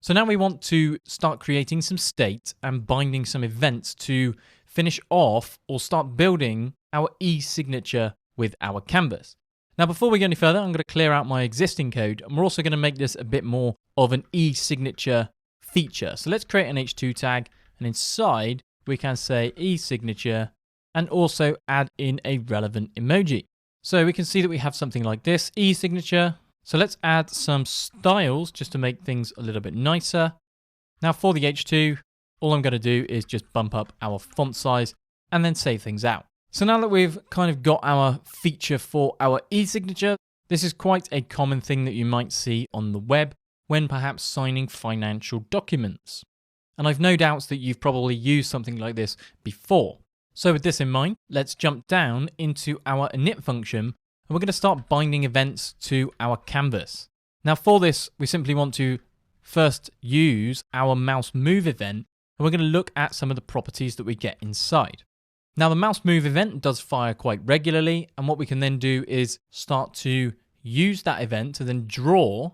So now we want to start creating some state and binding some events to finish off or start building our e-signature with our canvas. Now, before we go any further, I'm going to clear out my existing code, and we're also going to make this a bit more of an e-signature feature. So let's create an h2 tag, and inside we can say e-signature and also add in a relevant emoji. So we can see that we have something like this, e-signature. So let's add some styles just to make things a little bit nicer. Now for the h2, all I'm going to do is just bump up our font size and then save things out. So now that we've kind of got our feature for our e-signature, this is quite a common thing that you might see on the web when perhaps signing financial documents. And I've no doubts that you've probably used something like this before. So with this in mind, let's jump down into our init function, and we're going to start binding events to our canvas. Now for this, we simply want to first use our mouse move event, and we're going to look at some of the properties that we get inside. Now the mouse move event does fire quite regularly, and what we can then do is start to use that event to then draw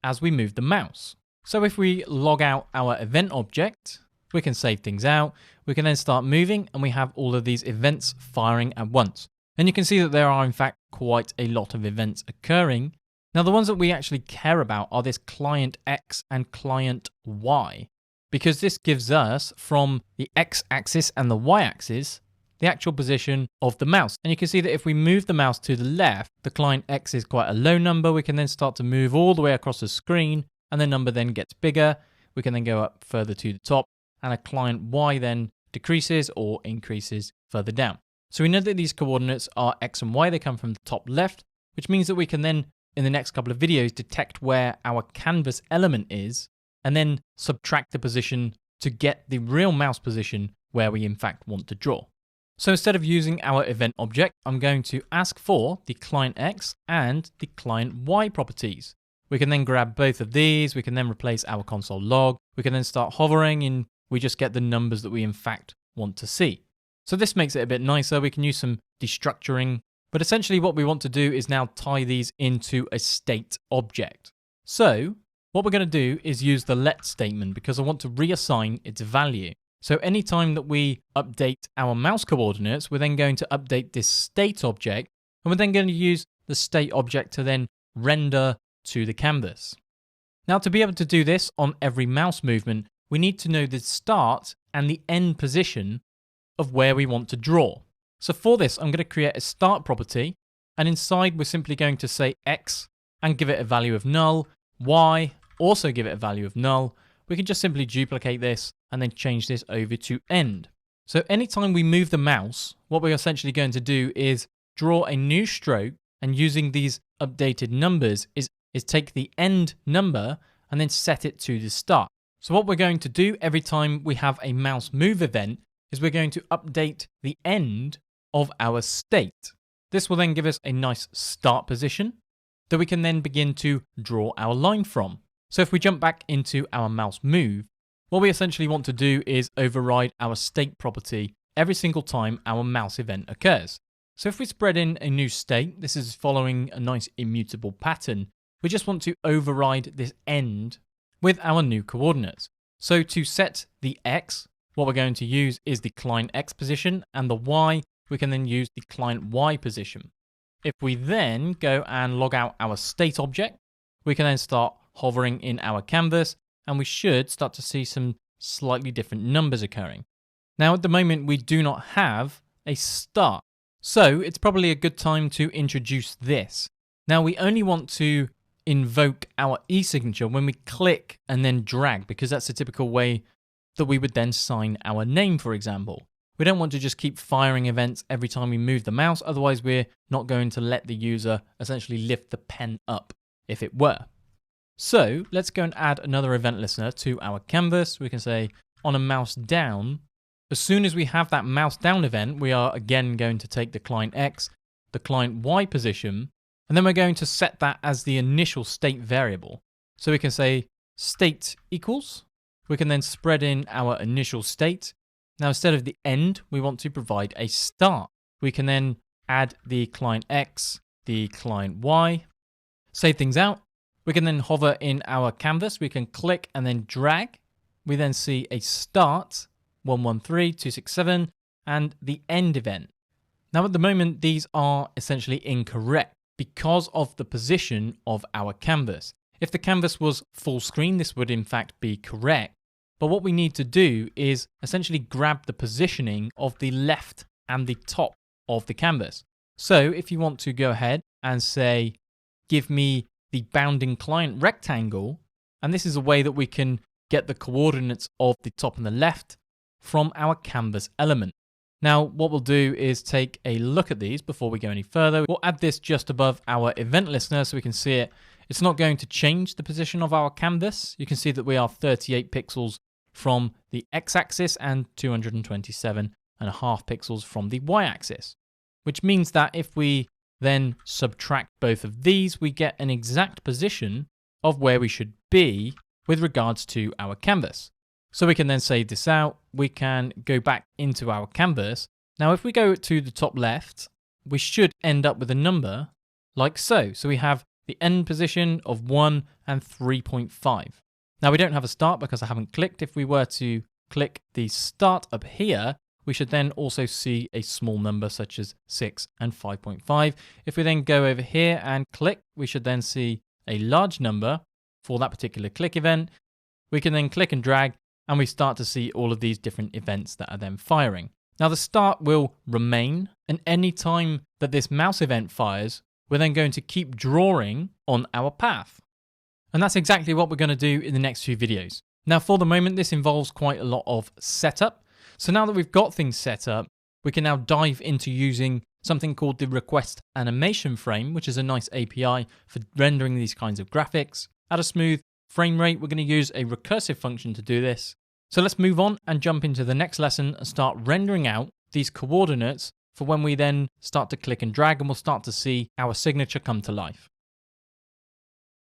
as we move the mouse. So if we log out our event object, we can save things out, we can then start moving, and we have all of these events firing at once. And you can see that there are in fact quite a lot of events occurring. Now the ones that we actually care about are this client X and client Y, because this gives us from the X axis and the Y axis the actual position of the mouse. And you can see that if we move the mouse to the left, the client X is quite a low number. We can then start to move all the way across the screen, and the number then gets bigger. We can then go up further to the top, and a client Y then decreases or increases further down. So we know that these coordinates are X and Y. They come from the top left, which means that we can then, in the next couple of videos, detect where our canvas element is, and then subtract the position to get the real mouse position where we in fact want to draw. So instead of using our event object, I'm going to ask for the client X and the client Y properties. We can then grab both of these. We can then replace our console log. We can then start hovering, and we just get the numbers that we in fact want to see. So this makes it a bit nicer. We can use some destructuring, but essentially what we want to do is now tie these into a state object. So what we're going to do is use the let statement because I want to reassign its value. So anytime that we update our mouse coordinates, we're then going to update this state object, and we're then going to use the state object to then render to the canvas. Now to be able to do this on every mouse movement, we need to know the start and the end position of where we want to draw. So for this, I'm going to create a start property, and inside we're simply going to say X and give it a value of null, Y, also give it a value of null. We can just simply duplicate this and then change this over to end. So anytime we move the mouse, what we're essentially going to do is draw a new stroke, and using these updated numbers is take the end number and then set it to the start. So what we're going to do every time we have a mouse move event is we're going to update the end of our state. This will then give us a nice start position that we can then begin to draw our line from. So if we jump back into our mouse move, what we essentially want to do is override our state property every single time our mouse event occurs. So if we spread in a new state, this is following a nice immutable pattern. We just want to override this end with our new coordinates. So to set the X, what we're going to use is the client X position, and the Y, we can then use the client Y position. If we then go and log out our state object, we can then start hovering in our canvas, and we should start to see some slightly different numbers occurring. Now at the moment we do not have a start, so it's probably a good time to introduce this. Now we only want to invoke our e-signature when we click and then drag, because that's the typical way that we would then sign our name, for example. We don't want to just keep firing events every time we move the mouse, otherwise we're not going to let the user essentially lift the pen up if it were. So let's go and add another event listener to our canvas. We can say on a mouse down. As soon as we have that mouse down event, we are again going to take the client X, the client Y position, and then we're going to set that as the initial state variable. So we can say state equals. We can then spread in our initial state. Now instead of the end, we want to provide a start. We can then add the client X, the client Y, save things out. We can then hover in our canvas. We can click and then drag. We then see a start, 113267, and the end event. Now at the moment, these are essentially incorrect because of the position of our canvas. If the canvas was full screen, this would in fact be correct. But what we need to do is essentially grab the positioning of the left and the top of the canvas. So if you want to go ahead and say, give me the bounding client rectangle, and this is a way that we can get the coordinates of the top and the left from our canvas element. Now, what we'll do is take a look at these before we go any further. We'll add this just above our event listener so we can see it. It's not going to change the position of our canvas. You can see that we are 38 pixels from the x-axis and 227.5 pixels from the y-axis, which means that if we then subtract both of these, we get an exact position of where we should be with regards to our canvas. So we can then save this out. We can go back into our canvas. Now, if we go to the top left, we should end up with a number like so. So we have the end position of 1 and 3.5. Now we don't have a start because I haven't clicked. If we were to click the start up here, we should then also see a small number such as 6 and 5.5. If we then go over here and click, we should then see a large number for that particular click event. We can then click and drag, and we start to see all of these different events that are then firing. Now the start will remain, and any time that this mouse event fires, we're then going to keep drawing on our path. And that's exactly what we're going to do in the next few videos. Now for the moment, this involves quite a lot of setup. So now that we've got things set up, we can now dive into using something called the request animation frame, which is a nice API for rendering these kinds of graphics. At a smooth frame rate, we're going to use a recursive function to do this. So let's move on and jump into the next lesson and start rendering out these coordinates for when we then start to click and drag, and we'll start to see our signature come to life.